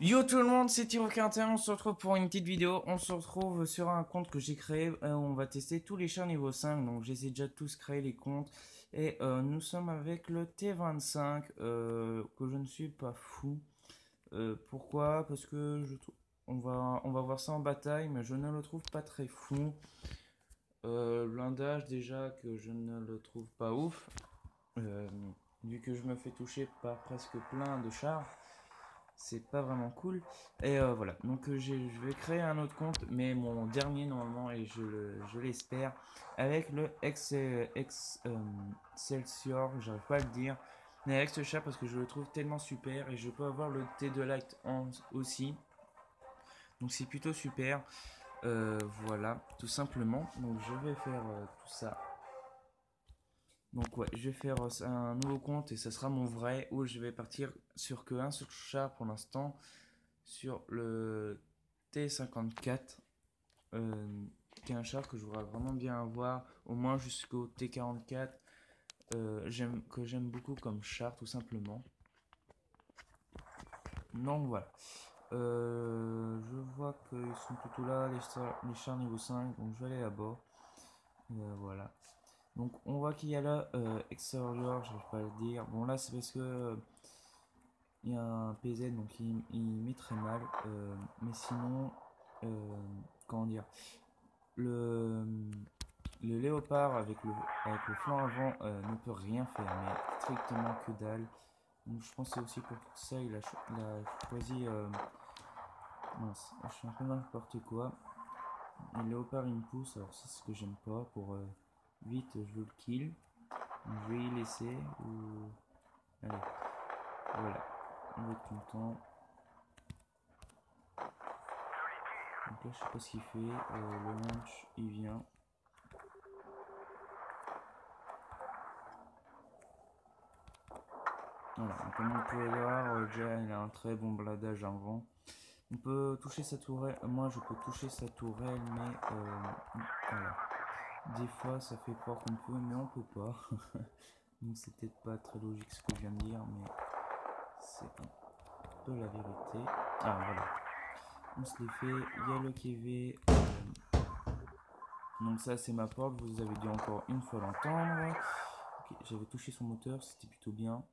Yo tout le monde, c'est Tiro41, on se retrouve pour une petite vidéo. On se retrouve sur un compte que j'ai créé. On va tester tous les chars niveau 5. Donc j'ai déjà tous créé les comptes. Et nous sommes avec le T25, que je ne suis pas fou. Pourquoi? Parce que on va voir ça en bataille, mais je ne le trouve pas très fou. Blindage déjà que je ne le trouve pas ouf. Euh, Vu que je me fais toucher par presque plein de chars, c'est pas vraiment cool. Et voilà, donc je vais créer un autre compte, mais mon dernier normalement, et je l'espère, avec le Excelsior, j'arrive pas à le dire, mais avec ce chat parce que je le trouve tellement super et je peux avoir le T2 Light aussi. Donc c'est plutôt super. Voilà, tout simplement. Donc je vais faire tout ça. Donc ouais, je vais faire un nouveau compte et ça sera mon vrai où je vais partir sur que un seul chat pour l'instant sur le T54, qui est un char que je voudrais vraiment bien avoir, au moins jusqu'au T44, que j'aime beaucoup comme char, tout simplement. Donc voilà. Je vois qu'ils sont plutôt là, les chars niveau 5, donc je vais aller là-bas. Voilà. Donc on voit qu'il y a là extérieur, je vais pas le dire. Bon là c'est parce que il y a un PZ donc il met très mal. Mais sinon, euh, comment dire, le, le léopard avec le flanc avant ne peut rien faire, mais strictement que dalle. Donc je pense que c'est aussi pour ça il a choisi. Mince, je suis un peu n'importe quoi. Le léopard il me pousse, alors c'est ce que j'aime pas. Pour vite, je veux le kill. Donc, je vais y laisser. Ou... Allez, voilà, on va être content. Donc là, je sais pas ce qu'il fait. Le launch il vient. Voilà, donc comme vous pouvez voir, déjà il a un très bon bladage avant. On peut toucher sa tourelle, moi je peux toucher sa tourelle, mais voilà. Des fois ça fait croire qu'on peut, mais on peut pas. Donc c'est peut-être pas très logique ce que je viens de dire, mais c'est un peu la vérité. Ah voilà, on se les fait, il y a le KV. Donc ça c'est ma porte, vous avez dû encore une fois l'entendre. Ok, j'avais touché son moteur, c'était plutôt bien.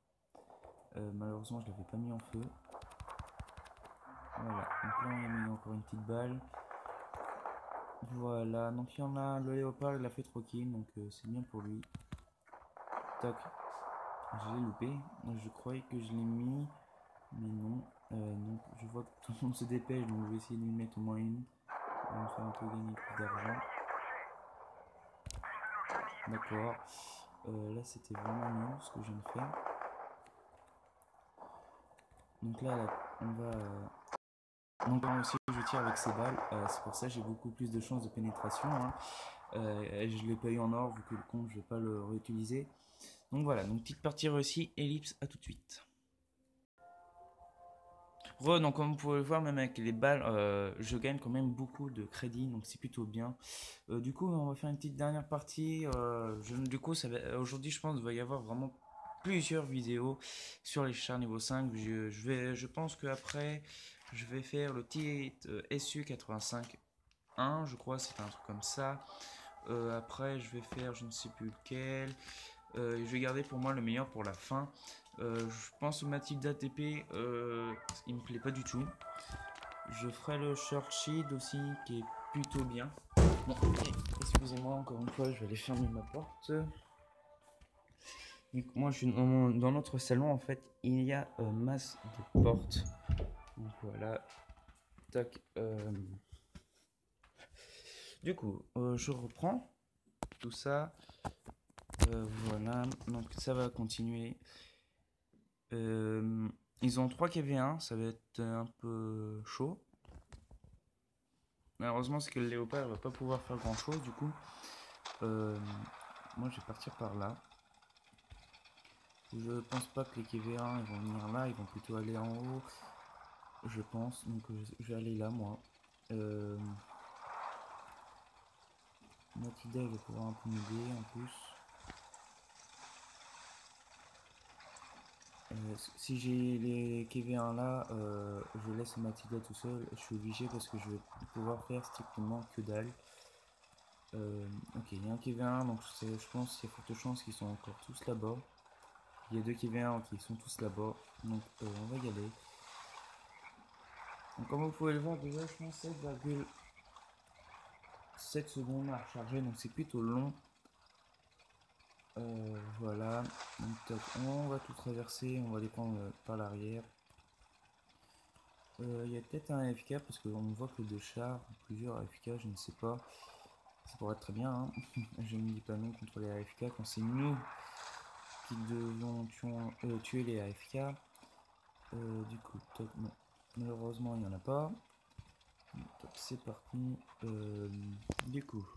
Malheureusement je l'avais pas mis en feu. Voilà, donc là on a mis encore une petite balle. Voilà, donc il y en a, le léopard il a fait 3 kills, donc c'est bien pour lui. Tac, je l'ai loupé, je croyais que je l'ai mis, mais non. Donc je vois que tout le monde se dépêche, donc je vais essayer de lui mettre au moins une. On va me faire un peu gagner plus d'argent. D'accord, là c'était vraiment nul ce que je viens de faire. Donc là, on va... Donc moi aussi je tire avec ces balles, c'est pour ça que j'ai beaucoup plus de chances de pénétration, hein. Je l'ai pas eu en or vu que le compte je vais pas le réutiliser. Donc voilà, donc petite partie réussie, ellipse, à tout de suite. Donc comme vous pouvez le voir, même avec les balles, je gagne quand même beaucoup de crédit, donc c'est plutôt bien. Du coup, on va faire une petite dernière partie. Du coup, aujourd'hui, je pense qu'il va y avoir vraiment plusieurs vidéos sur les chars niveau 5. Je pense qu'après, je vais faire le petit SU85 1, je crois, c'est un truc comme ça. Après, je vais faire je ne sais plus lequel. Je vais garder pour moi le meilleur pour la fin. Je pense au Matilda d'ATP, il me plaît pas du tout. Je ferai le Short Shield aussi, qui est plutôt bien. Bon, excusez-moi encore une fois, je vais aller fermer ma porte. Donc, moi, je suis dans notre salon, en fait, il y a masse de portes. Donc voilà, tac. Du coup, je reprends tout ça. Voilà, donc ça va continuer. Euh, Ils ont 3 KV1, ça va être un peu chaud. Malheureusement, c'est que le léopard va pas pouvoir faire grand chose, du coup. Euh, Moi, je vais partir par là. Je pense pas que les KV1 ils vont venir là, ils vont plutôt aller en haut, je pense. Donc, je vais aller là, moi. Euh, Matilda, il va pouvoir un peu m'aider en plus. Si j'ai les KV1 là, je laisse Matilda tout seul. Je suis obligé parce que je vais pouvoir faire strictement que dalle. Ok, il y a un KV1, donc je pense qu'il y a forte chance qu'ils sont encore tous là-bas. Il y a deux KV1, ok, ils sont tous là-bas. Donc on va y aller. Donc comme vous pouvez le voir déjà, je pense 7,7 secondes à recharger, donc c'est plutôt long. Voilà, donc top. On va tout traverser, on va les prendre par l'arrière. Il y a peut-être un AFK parce qu'on ne voit que deux chars, plusieurs AFK, je ne sais pas. Ça pourrait être très bien, hein. Je ne dis pas non contre les AFK quand c'est nous qui devons tuer les AFK. Du coup, top, non. Malheureusement, il n'y en a pas. Top, c'est parti. Du coup,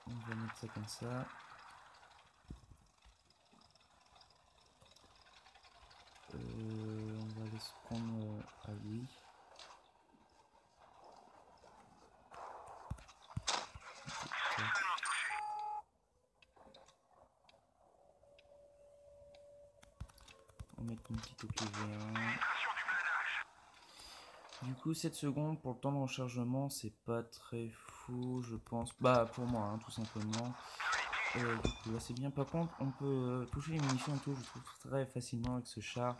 on va mettre ça comme ça. On va aller se prendre à lui. On va mettre une petite OPV1. Du coup, 7 secondes pour le temps de rechargement, c'est pas très fou, je pense. Bah, pour moi, hein, tout simplement. Du coup, là, c'est bien. Par contre, on peut toucher les munitions et tout, je trouve très facilement avec ce char.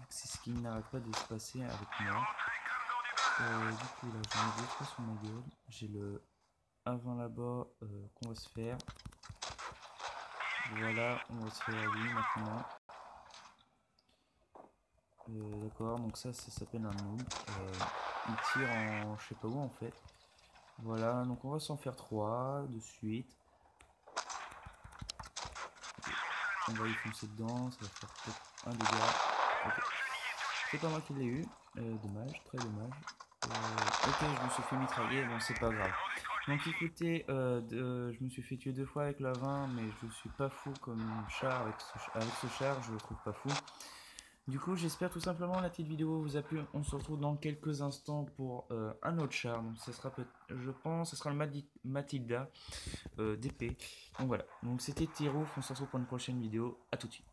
C'est ce qui n'arrête pas de se passer avec moi. Du coup, là, je mets 2-3 sur ma gueule. J'ai le avant là-bas qu'on va se faire. Voilà, on va se faire à lui maintenant. D'accord, donc ça s'appelle un noob. Il tire en je sais pas où en fait. Voilà, donc on va s'en faire 3 de suite. Okay. On va y foncer dedans, ça va faire peut-être un dégât. Okay. C'est pas moi qui l'ai eu, dommage, très dommage. Ok, je me suis fait mitrailler, bon c'est pas grave. Donc écoutez, je me suis fait tuer 2 fois avec la 20, mais je suis pas fou comme char avec ce char, je le trouve pas fou. Du coup, j'espère tout simplement la petite vidéo vous a plu. On se retrouve dans quelques instants pour un autre char. Donc, ça sera je pense, ce sera le Matilda d'épée. Donc voilà. Donc c'était Tirouf. On se retrouve pour une prochaine vidéo. À tout de suite.